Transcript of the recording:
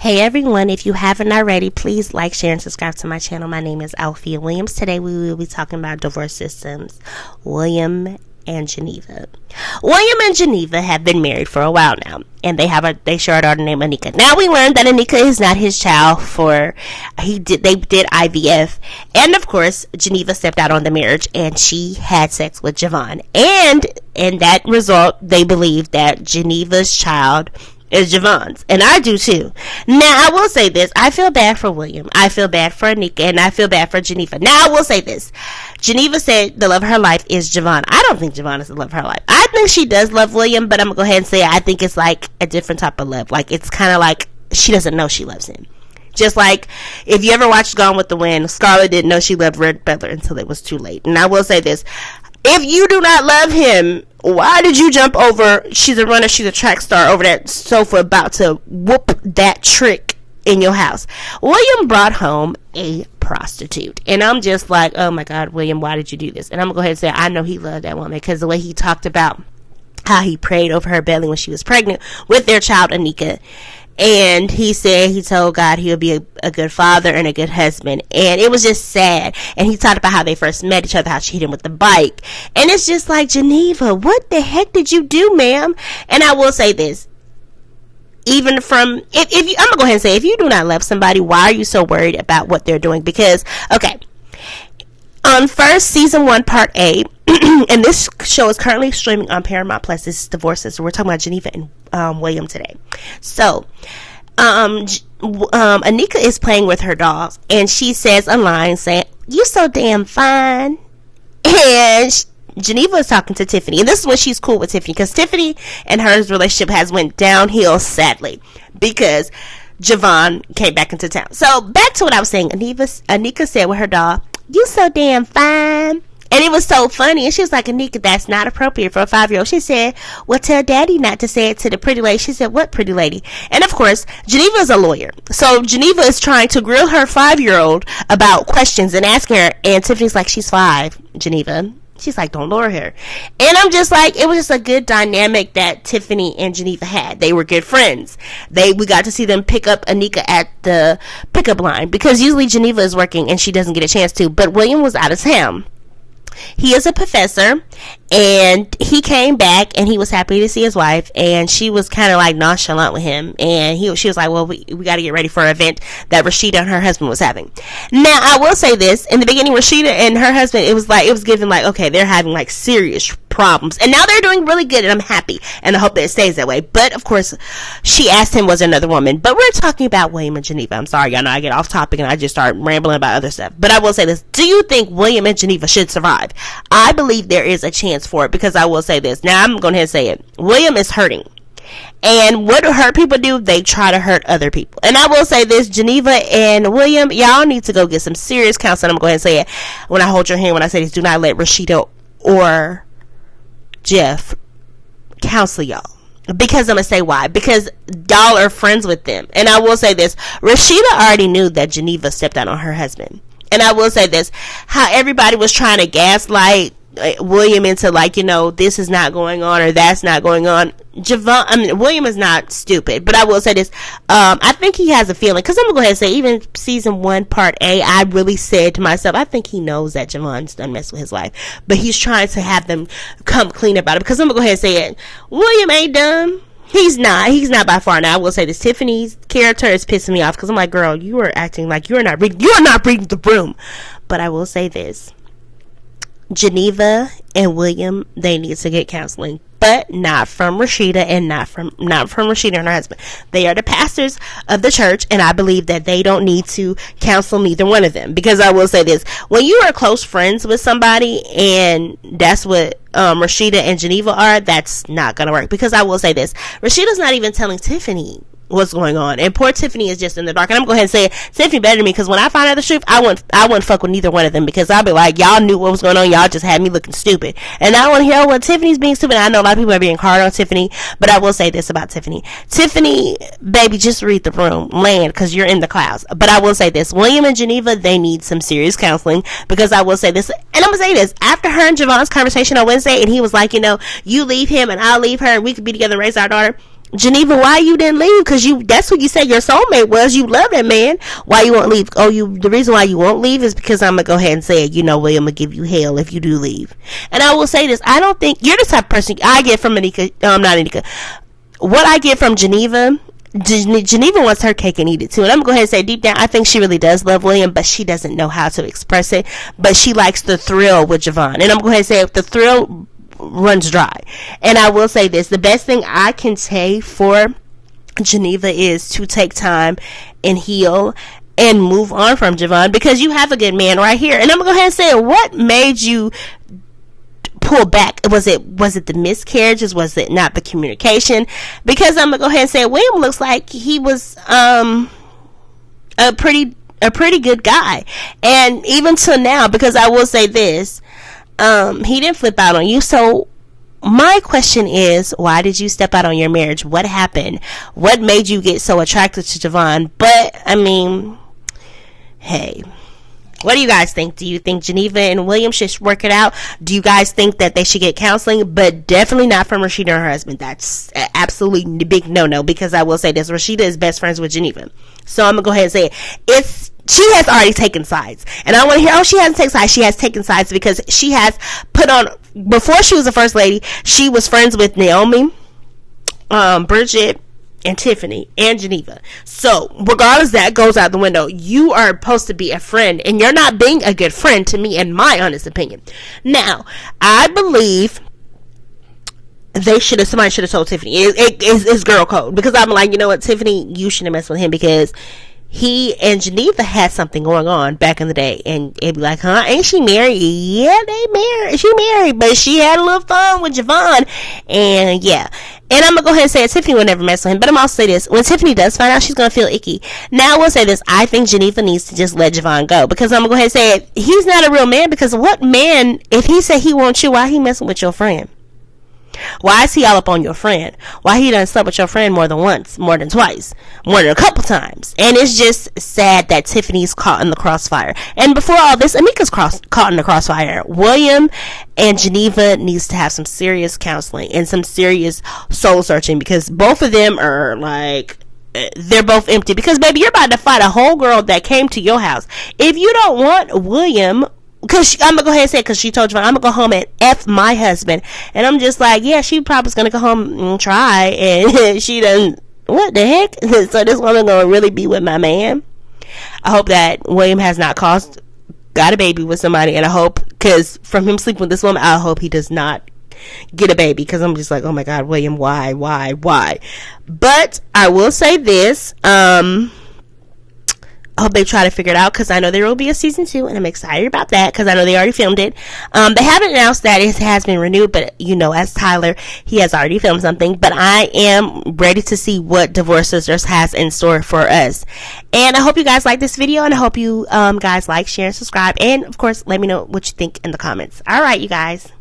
Hey everyone, if you haven't already, please like, share, and subscribe to my channel. My name is Alfia Williams. Today we will be talking about divorce systems, William and Geneva. William and Geneva have been married for a while now, and they share a daughter named Anika. Now we learned that Anika is not his child, they did IVF, and of course Geneva stepped out on the marriage and she had sex with Javon, and in that result they believe that Geneva's child is Javon's, and I do too. Now I will say this, I feel bad for William, I feel bad for Anika, and I feel bad for Geneva. Now I will say this, Geneva said the love of her life is Javon. I don't think Javon is the love of her life. I think she does love William, but I'm gonna go ahead and say I think it's like a different type of love. Like, it's kind of like she doesn't know she loves him. Just like if you ever watched Gone with the Wind, Scarlett didn't know she loved Red Butler until it was too late. And I will say this, if you do not love him, why did you jump over, she's a runner, she's a track star, over that sofa about to whoop that trick in your house? William brought home a prostitute, and I'm just like, oh my God, William, why did you do this? And I'm gonna go ahead and say I know he loved that woman, because the way he talked about how he prayed over her belly when she was pregnant with their child Anika, and he said he told God he'll be a good father and a good husband, and it was just sad. And he talked about how they first met each other, how she hit him with the bike, and it's just like, Geneva, what the heck did you do, ma'am? And I will say this, even from, if you, I'm gonna go ahead and say, if you do not love somebody, why are you so worried about what they're doing? Because, okay, on first season 1 part A, and this show is currently streaming on Paramount Plus. This is Divorces, so we're talking about Geneva and William today. So Anika is playing with her dolls, and she says a line saying, "You so damn fine." And Geneva is talking to Tiffany, and this is when she's cool with Tiffany, because Tiffany and her relationship has went downhill, sadly, because Javon came back into town. So back to what I was saying, Anika said with her doll, "You so damn fine." And it was so funny. And she was like, "Anika, that's not appropriate for a 5-year-old. She said, "Well, tell daddy not to say it to the pretty lady." She said, "What pretty lady?" And of course, Geneva is a lawyer. So Geneva is trying to grill her 5-year-old about questions and asking her. And Tiffany's like, "She's 5, Geneva." She's like, "Don't lower her." And I'm just like, it was just a good dynamic that Tiffany and Geneva had. They were good friends. We got to see them pick up Anika at the pickup line, because usually Geneva is working and she doesn't get a chance to. But William was out of town. He is a professor, and he came back, and he was happy to see his wife, and she was kind of like nonchalant with him, and she was like, "Well, we got to get ready for an event that Rashida and her husband was having." Now I will say this, in the beginning, Rashida and her husband, it was given like, okay, they're having like serious problems, and now they're doing really good, and I'm happy, and I hope that it stays that way. But of course, she asked him, was another woman, but we're talking about William and Geneva. I'm sorry, y'all know I get off topic and I just start rambling about other stuff, but I will say this, do you think William and Geneva should survive? I believe there is a chance for it, because I will say this, now I'm going to say it, William is hurting. And what do hurt people do? They try to hurt other people. And I will say this, Geneva and William, y'all need to go get some serious counseling. I'm going to go ahead and say it when I hold your hand when I say this, do not let Rashida or Jeff counsel y'all. Because I'm going to say why. Because y'all are friends with them. And I will say this, Rashida already knew that Geneva stepped out on her husband. And I will say this, how everybody was trying to gaslight William into like, this is not going on or that's not going on. William is not stupid, but I will say this, I think he has a feeling, because I'm gonna go ahead and say, even season 1 part A, I really said to myself, I think he knows that Javon's done messed with his wife, but he's trying to have them come clean about it, because I'm gonna go ahead and say it, William ain't dumb. He's not by far. Now I will say this, Tiffany's character is pissing me off, because I'm like, girl, you are acting like you're not reading the room. But I will say this, Geneva and William, they need to get counseling, but not from Rashida, and not from Rashida and her husband. They are the pastors of the church, and I believe that they don't need to counsel neither one of them, because I will say this, when you are close friends with somebody and that's what Rashida and Geneva are, that's not gonna work, because I will say this, Rashida's not even telling Tiffany what's going on, and poor Tiffany is just in the dark. And I'm going to go ahead and say it, Tiffany better than me, because when I find out the truth, I wouldn't fuck with neither one of them, because I'll be like, y'all knew what was going on, y'all just had me looking stupid, and I want to hear what Tiffany's being stupid. I know a lot of people are being hard on Tiffany, but I will say this about Tiffany, baby, just read the room, land, because you're in the clouds. But I will say this, William and Geneva, they need some serious counseling, because I will say this, and I'm going to say this, after her and Javon's conversation on Wednesday, and he was like, you leave him and I'll leave her, and we could be together and raise our daughter, Geneva, why you didn't leave? Because that's what you said your soulmate was. You love that man. Why you won't leave? Oh, the reason why you won't leave is because I'm going to go ahead and say it. You know, William will give you hell if you do leave. And I will say this. I don't think you're the type of person I get from Anika. Not Anika. What I get from Geneva wants her cake and eat it too. And I'm going to go ahead and say deep down, I think she really does love William, but she doesn't know how to express it. But she likes the thrill with Javon. And I'm going to go ahead and say if the thrill runs dry. And I will say this, the best thing I can say for Geneva is to take time and heal and move on from Javon, because you have a good man right here. And I'm gonna go ahead and say, what made you pull back? Was it the miscarriages? Was it not the communication? Because I'm gonna go ahead and say William looks like he was a pretty good guy, and even till now, because I will say this, he didn't flip out on you. So my question is, why did you step out on your marriage? What happened? What made you get so attracted to Javon? But I mean, hey, what do you guys think? Do you think Geneva and William should work it out? Do you guys think that they should get counseling? But definitely not from Rashida and her husband. That's absolutely big no-no, because I will say this, Rashida is best friends with Geneva. So I'm gonna go ahead and say it. She has already taken sides. And I want to hear, oh, she hasn't taken sides. She has taken sides because she has put on, before she was the first lady, she was friends with Naomi, Bridget, and Tiffany, and Geneva. So, regardless, that goes out the window. You are supposed to be a friend, and you're not being a good friend to me, in my honest opinion. Now, I believe somebody should have told Tiffany. It's girl code. Because I'm like, you know what, Tiffany, you shouldn't mess with him, because he and Geneva had something going on back in the day, and it'd be like, huh, ain't she married? Yeah, she married, but she had a little fun with Javon, and yeah. And I'm gonna go ahead and say it, Tiffany will never mess with him, but I'm also say this, when Tiffany does find out, she's gonna feel icky. Now I will say this, I think Geneva needs to just let Javon go, because I'm gonna go ahead and say it, he's not a real man, because what man, if he said he wants you, why he messing with your friend? Why is he all up on your friend? Why he done slept with your friend more than once, more than twice, more than a couple times? And it's just sad that Tiffany's caught in the crossfire. And before all this, Amika's caught in the crossfire. William and Geneva needs to have some serious counseling and some serious soul searching, because both of them are like, they're both empty. Because baby, you're about to fight a whole girl that came to your house. If you don't want William, because I'm going to go ahead and say it, because she told you, I'm going to go home and F my husband. And I'm just like, yeah, she probably's going to go home and try. And she doesn't, what the heck? So this woman going to really be with my man? I hope that William has not got a baby with somebody. And I hope, because from him sleeping with this woman, I hope he does not get a baby. Because I'm just like, oh my God, William, why? But I will say this, I hope they try to figure it out, because I know there will be a season 2, and I'm excited about that, because I know they already filmed it. They haven't announced that it has been renewed, but you know, as Tyler, he has already filmed something. But I am ready to see what Divorce Sisters has in store for us. And I hope you guys like this video, and I hope you guys like, share, and subscribe, and of course, let me know what you think in the comments. All right, you guys.